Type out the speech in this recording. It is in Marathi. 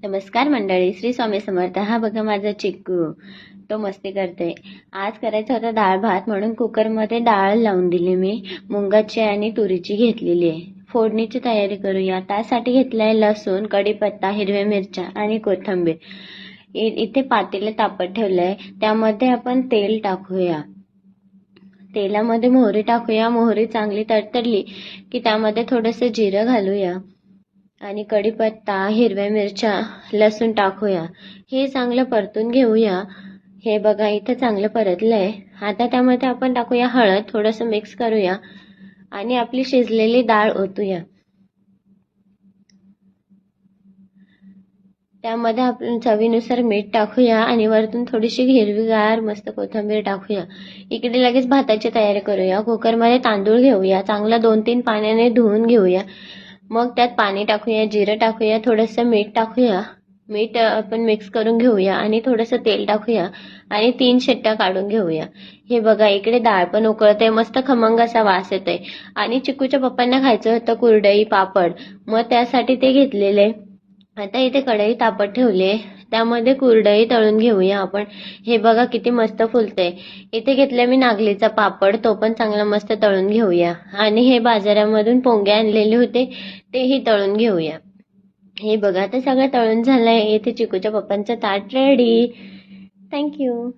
नमस्कार मंडळी, श्री स्वामी समर्थ. हा बघा माझा चिक्कू, तो मस्ती करते. आज करायचा होता डाळ भात, म्हणून कुकरमध्ये डाळ लावून दिली मी. मुंगाची आणि तुरीची घेतलेली आहे. फोडणीची तयारी करूया. त्यासाठी घेतलाय लसूण, कढीपत्ता, हिरव्या मिरच्या आणि कोथिंबीर. इथे पातेलं तापत ठेवलंय. त्यामध्ये आपण तेल टाकूया. तेलामध्ये मोहरी टाकूया. मोहरी चांगली तडतडली की त्यामध्ये थोडंसं जिरं घालूया आणि कढीपत्ता, हिरव्या मिरच्या, लसूण टाकूया. हे चांगलं परतून घेऊया. हे बघा इथं चांगलं परतलंय. आता त्यामध्ये आपण टाकूया हळद, थोडंसं मिक्स करूया आणि आपली शिजलेली डाळ ओतूया. त्यामध्ये आपण चवीनुसार मीठ टाकूया आणि वरतून थोडीशी हिरवीगार मस्त कोथिंबीर टाकूया. इकडे लगेच भाताची तयारी करूया. कुकरमध्ये तांदूळ घेऊया. चांगला 2-3 पाण्याने धुवून घेऊया. मग त्यात पाणी टाकूया, जिरं टाकूया, थोडंसं मीठ टाकूया. मीठ आपण मिक्स करून घेऊया आणि थोडंसं तेल टाकूया आणि 3 शिट्ट्या काढून घेऊया. हे बघा इकडे डाळ पण उकळते, मस्त खमंग असा वास येतोय. आणि चिकूच्या पप्पांना खायचं होतं कुरडई पापड, मग त्यासाठी ते घेतलेले. आता इथे कढई तापत ठेवली, त्यामध्ये कुरडई तळून घेऊया आपण. हे बघा किती मस्त फुलतंय. इथे घेतलं मी नागलीचा पापड, तो पण चांगला मस्त तळून घेऊया. आणि हे बाजारामधून पोंगे आणलेले होते, तेही तळून घेऊया. हे बघा आता सगळं तळून झालंय. इथे चिकूच्या पप्पांचं ताट रेडी. थँक्यू.